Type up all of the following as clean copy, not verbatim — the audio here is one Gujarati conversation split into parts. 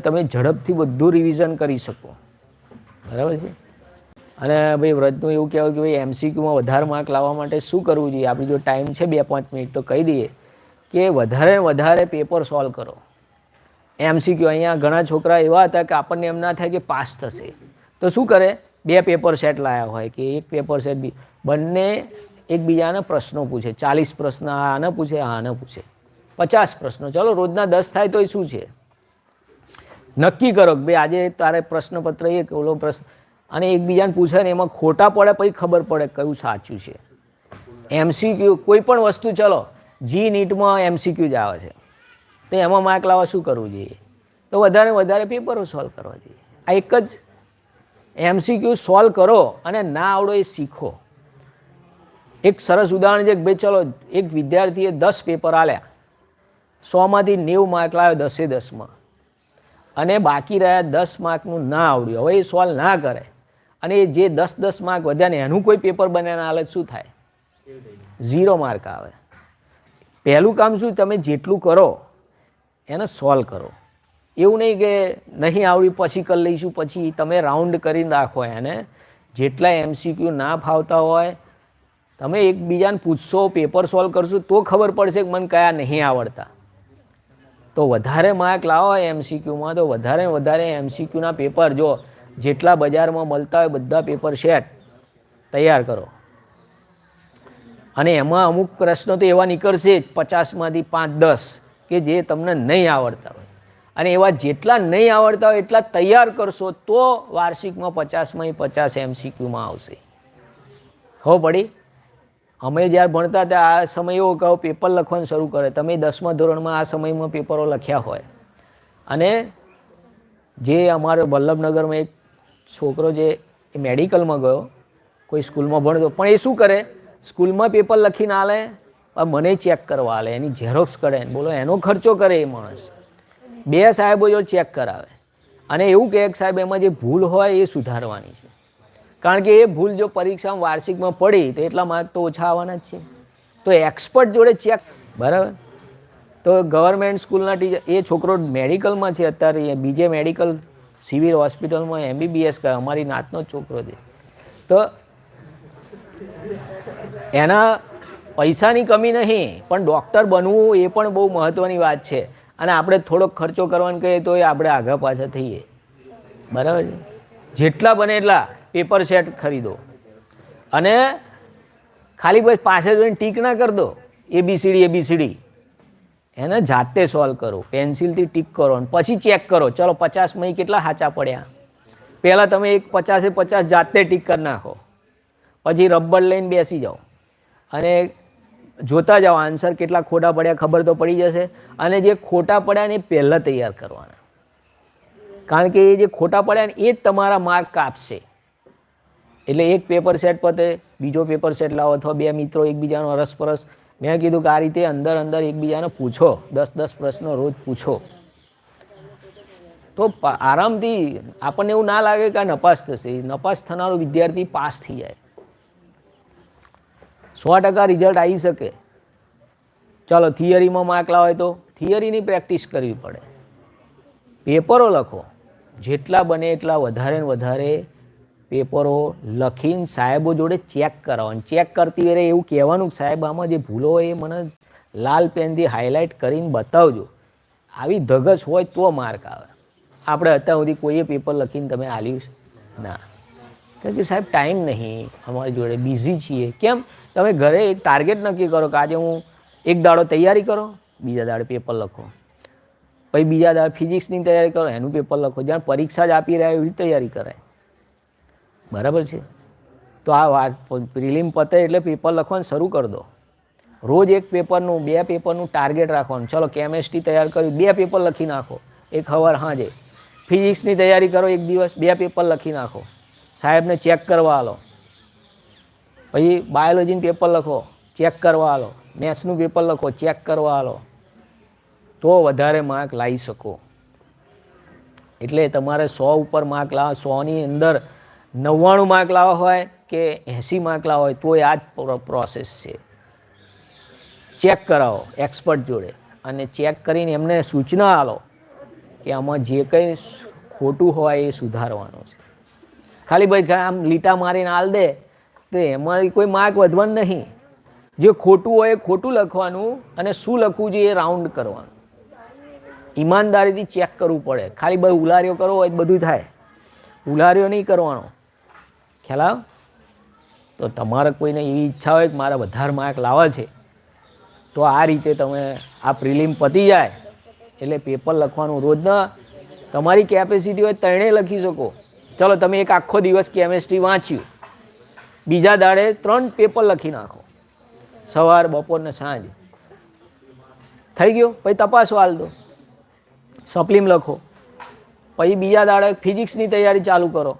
તમે ઝડપથી બધું રિવિઝન કરી શકો. બરાબર છે. અને ભાઈ વ્રતનું એવું કહેવાય કે ભાઈ MCQમાં વધારે માર્ક લાવવા માટે શું કરવું જોઈએ. આપણી જો ટાઈમ છે 2-5 મિનિટ તો કહી દઈએ કે વધારે પેપર સોલ્વ કરો. MCQ અહીંયા ઘણા છોકરા એવા હતા કે આપણને એમ ના થાય કે પાસ થશે તો શું કરે, 2 પેપર સેટ લાવ્યા હોય કે એક પેપર સેટ બી, બંને એકબીજાને પ્રશ્નો પૂછે. 40 પ્રશ્ન આને પૂછે, આને પૂછે, 50 પ્રશ્નો. ચલો રોજના 10 થાય તો એ શું છે, નક્કી કરો કે ભાઈ આજે તારે પ્રશ્નપત્ર એક ઓલો પ્રશ્ન, અને એકબીજાને પૂછે ને એમાં ખોટા પડે પછી ખબર પડે કયું સાચું છે. MCQ કોઈ પણ વસ્તુ, ચલો જી નીટમાં MCQ જ આવે છે તો એમાં માર્ક લાવવા શું કરવું જોઈએ, તો વધારે પેપરો સોલ્વ કરવા જોઈએ. આ એક જ MCQ સોલ્વ કરો અને ના આવડો એ શીખો. એક સરસ ઉદાહરણ છે કે ભાઈ ચલો એક વિદ્યાર્થીએ 10 પેપર આલ્યા, 100માંથી 90 માર્ક લાવ્યો 10-10માં, અને બાકી રહ્યા 10 માર્કનું ના આવડ્યું. હવે એ સોલ્વ ના કરે અને જે 10-10 માર્ક વધ્યા ને એનું કોઈ પેપર બન્યાના હાલત શું થાય, 0 માર્ક આવે. પહેલું કામ શું, તમે જેટલું કરો એને સોલ્વ કરો. એવું નહીં કે નહીં આવડ્યું પછી કરી લઈશું, પછી તમે રાઉન્ડ કરીને રાખો એને. જેટલા MCQ ના ફાવતા હોય તમે એકબીજાને પૂછશો, પેપર સોલ્વ કરશો તો ખબર પડશે કે મને કયા નહીં આવડતા. તો વધારે માર્ક લાવો MCQમાં તો વધારે MCQના પેપર, જો જેટલા બજારમાં મળતા હોય બધા પેપર સેટ તૈયાર કરો. અને એમાં અમુક પ્રશ્નો તો એવા નીકળશે જ 50માંથી 5-10 કે જે તમને નહીં આવડતા હોય, અને એવા જેટલા નહીં આવડતા હોય એટલા તૈયાર કરશો તો વાર્ષિકમાં 50માંથી 50 MCQમાં આવશે. હો પડી. અમે જ્યારે ભણતા હતા આ સમય એવો કહો પેપર લખવાનું શરૂ કરે, તમે 10મા ધોરણમાં આ સમયમાં પેપરો લખ્યા હોય. અને જે અમારે વલ્લભનગરમાં એક છોકરો જે મેડિકલમાં ગયો, કોઈ સ્કૂલમાં ભણતો, પણ એ શું કરે, સ્કૂલમાં પેપર લખીને આલે, મને ચેક કરવા આલે, એની ઝેરોક્સ કરે, બોલો એનો ખર્ચો કરે એ માણસ. 2 સાહેબો જો ચેક કરાવે અને એવું કહે કે સાહેબ એમાં જે ભૂલ હોય એ સુધારવાની છે. કારણ કે એ ભૂલ જો પરીક્ષામાં વાર્ષિકમાં પડી તો એટલા માર્ક તો ઓછા આવવાના જ છે. તો એક્સપર્ટ જોડે ચેક, બરાબર. તો ગવર્મેન્ટ સ્કૂલના ટીચર, એ છોકરો મેડિકલમાં છે અત્યારે, બીજે મેડિકલ સિવિલ હોસ્પિટલમાં MBBS કરે, અમારી નાતનો જ છોકરો છે. તો એના પૈસાની કમી નહીં, પણ ડૉક્ટર બનવું એ પણ બહુ મહત્ત્વની વાત છે. અને આપણે થોડોક ખર્ચો કરવાનું કહીએ તો એ આપણે આગળ પાછા થઈએ. બરાબર છે. જેટલા બને એટલા પેપર સેટ ખરીદો અને ખાલી બસ પાછળ જોઈને ટીક ના કરી દો, ABCD એને જાતે સોલ્વ કરો, પેન્સિલથી ટીક કરો અને પછી ચેક કરો. ચલો 50માં કેટલા સાચા પડ્યા, પહેલાં તમે એક 50-50 જાતે ટીક કરી નાખો, પછી રબર લઈને બેસી જાઓ અને જોતા જાઓ આન્સર કેટલા ખોટા પડ્યા ખબર તો પડી જશે. અને જે ખોટા પડ્યા ને એ પહેલાં તૈયાર કરવાના, કારણ કે એ જે ખોટા પડ્યા ને એ જ તમારા માર્ક કાપશે. એટલે એક પેપર સેટ પતે બીજો પેપર સેટ લાવો, અથવા 2 મિત્રો એકબીજાનો અરસપરસ. મેં કીધું કે આ રીતે અંદર એકબીજાને પૂછો, 10-10 પ્રશ્નો રોજ પૂછો તો આરામથી આપણને એવું ના લાગે કે આ નપાસ થશે. નપાસ થનારો વિદ્યાર્થી પાસ થઈ જાય, 100% રિઝલ્ટ આવી શકે. ચાલો થિયરીમાં માર્ક લાવે તો થિયરીની પ્રેક્ટિસ કરવી પડે. પેપરો લખો, જેટલા બને એટલા વધારે પેપરો લખીને સાહેબો જોડે ચેક કરાવવાનું. ચેક કરતી વખતે એવું કહેવાનું કે સાહેબ આમાં જે ભૂલો હોય એ મને લાલ પેનથી હાઇલાઇટ કરીને બતાવજો. આવી ધગશ હોય તો માર્ક આવે. આપણે અત્યાર સુધી કોઈએ પેપર લખીને તમે આલ્યું ના, કારણ કે સાહેબ ટાઈમ નહીં અમારી જોડે, બિઝી છીએ. કેમ, તમે ઘરે એક ટાર્ગેટ નક્કી કરો કે આજે હું એક દાડો તૈયારી કરો, બીજા દાડે પેપર લખો, પછી બીજા દાડે ફિઝિક્સની તૈયારી કરો, એનું પેપર લખો. જ્યાં પરીક્ષા જ આપી રહ્યા એવી તૈયારી કરાય. બરાબર છે. તો આ વાત પ્રિલિમ પતે એટલે પેપર લખવાનું શરૂ કરી દો. રોજ એક પેપરનું 2 પેપરનું ટાર્ગેટ રાખવાનું. ચલો કેમેસ્ટ્રી તૈયાર કર્યું, 2 પેપર લખી નાખો, એક સવાર સાંજે. ફિઝિક્સની તૈયારી કરો, એક દિવસ 2 પેપર લખી નાખો, સાહેબને ચેક કરવા આલો. પછી બાયોલોજીનું પેપર લખો, ચેક કરવા આલો. મેથ્સનું પેપર લખો, ચેક કરવા આલો. તો વધારે માર્ક લાવી શકો. એટલે તમારે 100 ઉપર માર્ક લાવવા, 100ની અંદર 99 માર્ક લાવવા હોય કે 80 માર્ક લાવવા હોય તો આ જ પ્રોસેસ છે. ચેક કરાવો એક્સપર્ટ જોડે અને ચેક કરીને એમને સૂચના આલો કે આમાં જે કંઈ ખોટું હોય એ સુધારવાનું છે. ખાલી ભાઈ આમ લીટા મારીને હાલ દે તો એમાં કોઈ માર્ક વધવાનું નહીં. જે ખોટું હોય એ ખોટું લખવાનું અને શું લખવું જોઈએ એ રાઉન્ડ કરવાનું. ઈમાનદારીથી ચેક કરવું પડે. ખાલી ભાઈ ઉલારીઓ કરો હોય બધું થાય, ઉલારીઓ નહીં કરવાનો. ખ્યાલ આવ? તો તમારે કોઈને એવી ઈચ્છા હોય કે મારે વધારે માર્ક લાવવા છે તો આ રીતે તમે આ પ્રિલિમ પતી જાય એટલે પેપર લખવાનું રોજના તમારી કેપેસિટી હોય ત્રણેય લખી શકો. ચલો તમે એક આખો દિવસ કેમેસ્ટ્રી વાંચ્યું, બીજા દાડે 3 પેપર લખી નાખો, સવાર બપોર ને સાંજ. થઈ ગયો? પછી તપાસો હાલ દો, સપ્લીમ લખો. પછી બીજા દાડે ફિઝિક્સની તૈયારી ચાલુ કરો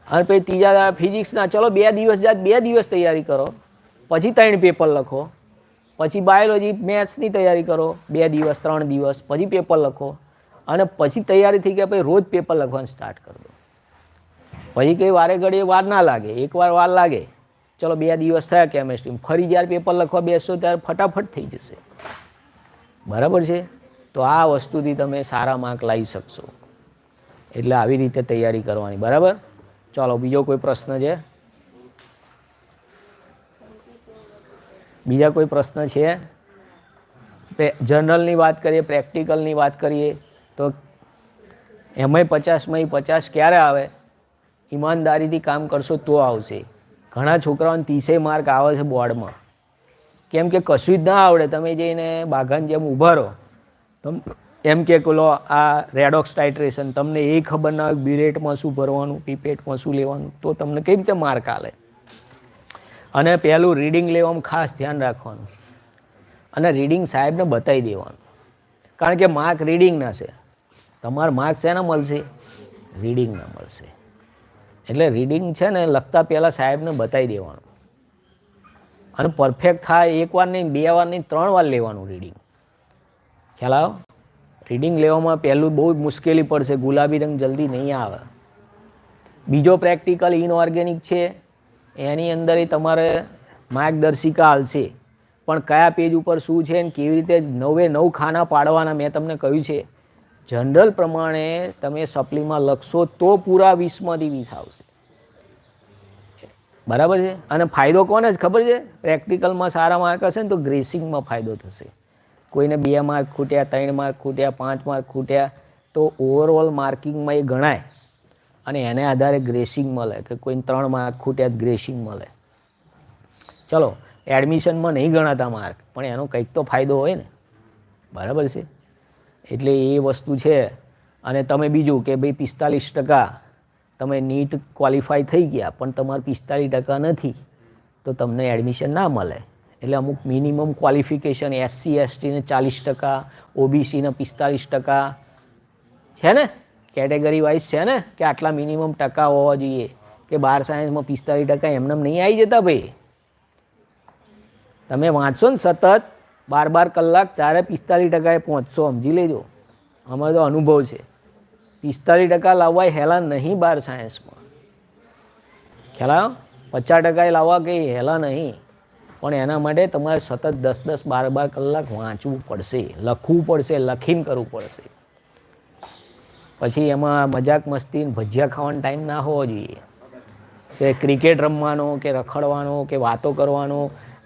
અને પછી ત્રીજા દાડે ફિઝિક્સના ચલો 2 દિવસ જાય 2 દિવસ તૈયારી કરો, પછી 3 પેપર લખો. પછી બાયોલોજી મેથ્સની તૈયારી કરો 2 દિવસ 3 દિવસ, પછી પેપર લખો અને પછી તૈયારી થઈ ગયા પછી રોજ પેપર લખવાનું સ્ટાર્ટ કરી દો. પછી કંઈ વારે ઘડીએ વાર ના લાગે, એકવાર વાર લાગે. ચલો 2 દિવસ થયા કેમેસ્ટ્રીમાં, ફરી જ્યારે પેપર લખવા બેસો ત્યારે ફટાફટ થઈ જશે. બરાબર છે? તો આ વસ્તુથી તમે સારા માર્ક લાવી શકશો. એટલે આવી રીતે તૈયારી કરવાની. બરાબર? ચાલો બીજો કોઈ પ્રશ્ન છે? બીજા કોઈ પ્રશ્ન છે? જનરલની વાત કરીએ, પ્રેક્ટિકલની વાત કરીએ તો એમાંય 50માંય 50 ક્યારે આવે? ઈમાનદારીથી કામ કરશો તો આવશે. ઘણા છોકરાઓને 30 માર્ક આવે છે બોર્ડમાં, કેમ કે કશું જ ના આવડે. તમે જઈને બાઘાની જેમ ઊભા રહો, એમ કે લો આ રેડોક્સ ટાઇટ્રેશન તમને એ ખબર ના હોય, બિરેટમાં શું ભરવાનું, પીપેટમાં શું લેવાનું, તો તમને કઈ રીતે માર્ક આલે. અને પહેલું રીડિંગ લેવામાં ખાસ ધ્યાન રાખવાનું અને રીડિંગ સાહેબને બતાવી દેવાનું, કારણ કે માર્ક રીડિંગના છે. તમારા માર્ક શેના મળશે? રીડિંગના મળશે. એટલે રીડિંગ છે ને લખતા પહેલાં સાહેબને બતાવી દેવાનું અને પરફેક્ટ થાય. 1 વાર નહીં, 2 વાર નહીં, 3 વાર લેવાનું રીડિંગ. ખ્યાલ આવો? રીડિંગ લેવામાં પહેલું બહુ મુશ્કેલી પડશે, ગુલાબી રંગ જલ્દી નહીં આવે. બીજો પ્રેક્ટિકલ ઇનઓર્ગેનિક છે, એની અંદર તમારે માર્ગદર્શિકા હાલશે, પણ કયા પેજ ઉપર શું છે ને કેવી રીતે 9 ખાના પાડવાના મેં તમને કહ્યું છે. જનરલ પ્રમાણે તમે સપ્લીમાં લખશો તો પૂરા 20માંથી 20 આવશે. બરાબર છે? અને ફાયદો કોને જ ખબર છે? પ્રેક્ટિકલમાં સારા માર્ક હશે ને તો ગ્રેસિંગમાં ફાયદો થશે. કોઈને 2 માર્ક ખૂટ્યા, 3 માર્ક ખૂટ્યા, 5 માર્ક ખૂટ્યા તો ઓવરઓલ માર્કિંગમાં એ ગણાય અને એને આધારે ગ્રેસિંગ મળે કે કોઈને 3 માર્ક ખૂટ્યા ગ્રેસિંગ મળે. ચલો એડમિશનમાં નહીં ગણાતા માર્ક, પણ એનો કંઈક તો ફાયદો હોય ને. બરાબર છે? એટલે એ વસ્તુ છે. અને તમે બીજું કે ભાઈ 45% તમે નીટ ક્વોલિફાય થઈ ગયા પણ તમારે 45% નથી તો તમને એડમિશન ના મળે. એટલે અમુક મિનિમમ ક્વોલિફિકેશન SC ST ને 40%, OBC ને 45% છે ને, કેટેગરી વાઇઝ છે ને કે આટલા મિનિમમ ટકા હોવા જોઈએ. કે 12 સાયન્સમાં 45% એમને નહીં આવી જતા ભાઈ. તમે વાંચશો ને સતત 12 કલાક ત્યારે 45% એ પહોંચશો, સમજી લેજો. અમારો તો અનુભવ છે. 45% લાવવા હેલા નહીં 12 સાયન્સમાં. ખ્યાલ આવ્યો? 50% લાવવા કંઈ હેલા નહીં, પણ એના માટે તમારે સતત 10-10, 12 કલાક વાંચવું પડશે, લખવું પડશે, લખીને કરવું પડશે. પછી એમાં મજાક મસ્તી ભજીયા ખાવાનો ટાઈમ ના હોવો જોઈએ. કે ક્રિકેટ રમવાનો કે રખડવાનો કે વાતો કરવાનો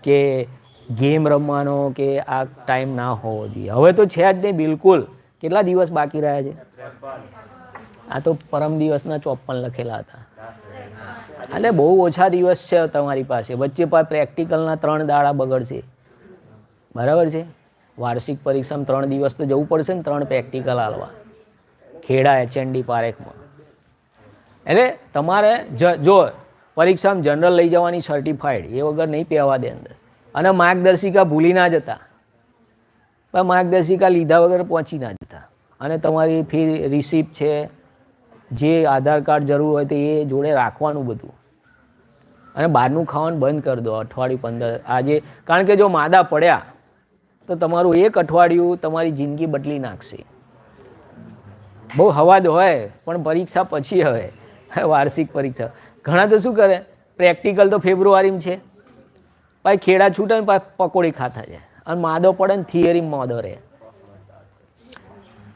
કે ગેમ રમવાનો કે આ ટાઈમ ના હોવો જોઈએ. હવે તો છે જ નહીં બિલકુલ. કેટલા દિવસ બાકી રહ્યા છે? આ તો પરમ દિવસના 54 લખેલા હતા. એટલે બહુ ઓછા દિવસ છે તમારી પાસે. વચ્ચે પ્રેક્ટિકલના 3 દાડા બગડશે. બરાબર છે? વાર્ષિક પરીક્ષામાં 3 દિવસ તો જવું પડશે ને 3 પ્રેક્ટિકલ આલવા ખેડા HND પારેખમાં. એટલે તમારે જો પરીક્ષામાં જનરલ લઈ જવાની સર્ટિફાઈડ એ વગર નહીં પહેવા દે અંદર. અને માર્ગદર્શિકા ભૂલી ના જતા, પણ માર્ગદર્શિકા લીધા વગર પહોંચી ના જતા. અને તમારી ફી રિસિપ્ટ છે, જે આધાર કાર્ડ જરૂર હોય તો એ જોડે રાખવાનું બધું. અને બહારનું ખાવાનું બંધ કરી દો અઠવાડિયું 15 આજે, કારણ કે જો માદા પડ્યા તો તમારું 1 અઠવાડિયું તમારી જિંદગી બદલી નાખશે. બહુ હવાજ હોય પણ પરીક્ષા પછી હવે વાર્ષિક પરીક્ષા. ઘણા તો શું કરે, પ્રેક્ટિકલ તો ફેબ્રુઆરીમાં છે, ભાઈ ખેડા છૂટે ને પકોડી ખાતા છે અને માદો પડે ને થિયરીમાં માદો રહે.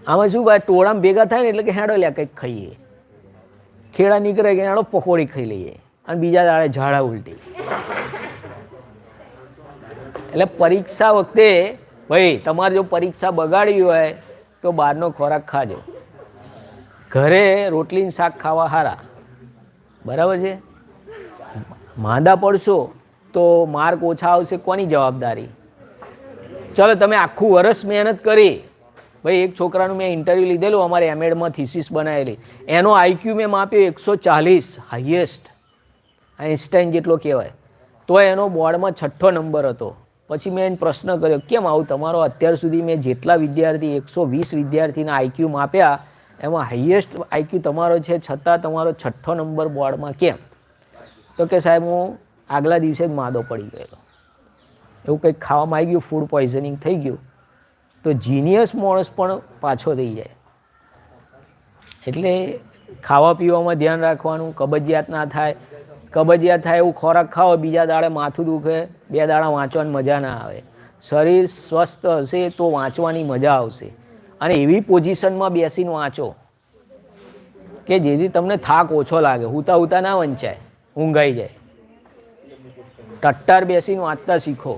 આમાં શું ભાઈ ટોળામાં ભેગા થાય ને એટલે કે હેડો લ્યા કંઈક ખાઈએ, ખેડા નીકળે કે હેડો પકોડી ખાઈ લઈએ અને બીજા દાડે ઝાડા ઉલટી. એટલે પરીક્ષા વખતે ભાઈ તમારે જો પરીક્ષા બગાડવી હોય તો બહારનો ખોરાક ખાજો, ઘરે રોટલીને શાક ખાવા સારા, બરાબર છે. માંદા પડશો તો માર્ક ઓછા આવશે, કોની જવાબદારી? ચલો તમે આખું વર્ષ મહેનત કરી, ભાઈ એક છોકરાનું મેં ઇન્ટરવ્યૂ લીધેલું અમારે એમએડમાં થીસીસ બનાવેલી, એનો આઈક્યુ મેં માપ્યો 140 હાઈએસ્ટ, આઇન્સ્ટાઈન જેટલો કહેવાય, તો એનો બોર્ડમાં 6ઠ્ઠો નંબર હતો. પછી મેં એને પ્રશ્ન કર્યો કેમ આવું, તમારો અત્યાર સુધી મેં જેટલા વિદ્યાર્થી 120 વિદ્યાર્થીના આઈક્યુ માપ્યા એમાં હાઈએસ્ટ આઈક્યુ તમારો છે, છતાં તમારો 6ઠ્ઠો નંબર બોર્ડમાં કેમ? તો કે સાહેબ હું આગલા દિવસે જ માદો પડી ગયેલો, એવું કંઈક ખાવામાં આવી ગયું, ફૂડ પોઈઝનિંગ થઈ ગયું. તો જીનિયસ માણસ પણ પાછો થઈ જાય. એટલે ખાવા પીવામાં ધ્યાન રાખવાનું, કબજિયાત ના થાય. કબજિયાત થાય એવું ખોરાક ખાઓ, બીજા દાડે માથું દુખે, 2 દાડા વાંચવાની મજા ના આવે. શરીર સ્વસ્થ હશે તો વાંચવાની મજા આવશે, અને એવી પોઝિશનમાં બેસીને વાંચો કે જેથી તમને થાક ઓછો લાગે. હુતા હુતા ના વંચાય, ઊંઘાઈ જાય. ટટ્ટાર બેસીને વાંચતા શીખો.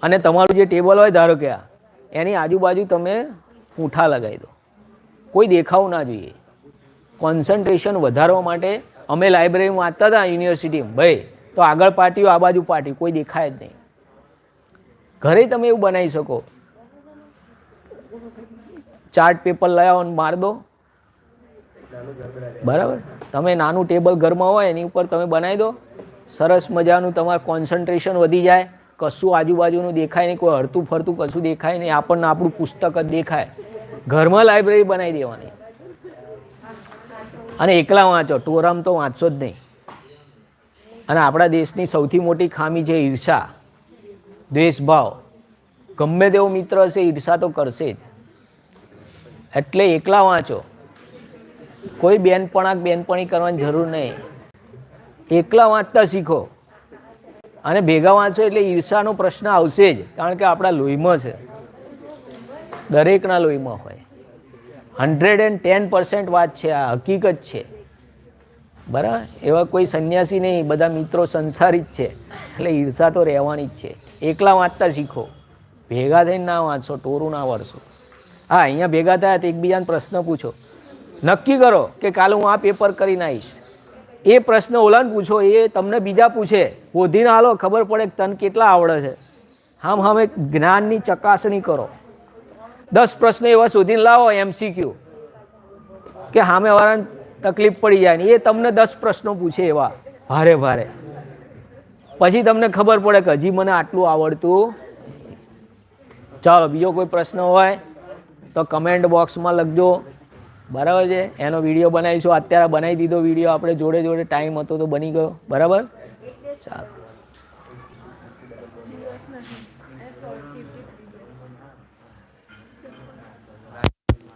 અને તમારું જે ટેબલ હોય ધારો કે એની આજુબાજુ તમે પૂંઠા લગાવી દો, કોઈ દેખાવું ના જોઈએ. કોન્સન્ટ્રેશન વધારવા માટે અમે લાઇબ્રેરીમાં વાંચતા હતા યુનિવર્સિટીમાં, ભાઈ તો આગળ પાટીઓ આ બાજુ પાટી, કોઈ દેખાય જ નહીં. ઘરે તમે એવું બનાવી શકો, ચાર્ટ પેપર લઈ આવો ને માર દો, બરાબર. તમે નાનું ટેબલ ઘરમાં હોય એની ઉપર તમે બનાવી દો, સરસ મજાનું તમારું કોન્સન્ટ્રેશન વધી જાય. કશું આજુબાજુનું દેખાય નહીં, કોઈ હરતું ફરતું કશું દેખાય નહીં, આપણને આપણું પુસ્તક જ દેખાય. ઘરમાં લાઇબ્રેરી બનાવી દેવાની અને એકલા વાંચો, ટોરામ તો વાંચશો જ નહીં. અને આપણા દેશની સૌથી મોટી ખામી છે ઈર્ષા, દ્વેષભાવ. ગમે તેવો મિત્ર હશે ઈર્ષા તો કરશે જ. એટલે એકલા વાંચો, કોઈ બેનપણી કરવાની જરૂર નહીં. એકલા વાંચતા શીખો અને ભેગા વાંચો એટલે ઈર્ષાનો પ્રશ્ન આવશે જ, કારણ કે આપણા લોહીમાં છે, દરેકના લોહીમાં હોય. 110% વાત છે, આ હકીકત છે, બરાબર. એવા કોઈ સંન્યાસી નહીં, બધા મિત્રો સંસારી જ છે. એટલે ઈર્ષા તો રહેવાની જ છે. એકલા વાંચતા શીખો, ભેગા થઈને ના વાંચો, ટોરું ના વરસો. હા, અહીંયા ભેગા થયા તો એકબીજાને પ્રશ્ન પૂછો, નક્કી કરો કે કાલે હું આ પેપર કરીને આવીશ. એ પ્રશ્ન ઓલાને પૂછો, એ તમને બીજા પૂછે, શોધીને હાલો, ખબર પડે કે તને કેટલા આવડે છે. આમ હવે જ્ઞાનની ચકાસણી કરો. 10 પ્રશ્નો એવા શોધીને લાવો MCQ કે સામે વાળાને તકલીફ પડી જાય ને, એ તમને 10 પ્રશ્નો પૂછે એવા ભારે ભારે. પછી તમને ખબર પડે કે હજી મને આટલું આવડતું. ચાલો, બીજો કોઈ પ્રશ્ન હોય તો કમેન્ટ બોક્સમાં લખજો, બરાબર છે. એનો વિડીયો બનાવીશું, અત્યારે બનાવી દીધો વિડીયો આપણે, જોડે જોડે ટાઈમ હતો તો બની ગયો, બરાબર. ચાલો.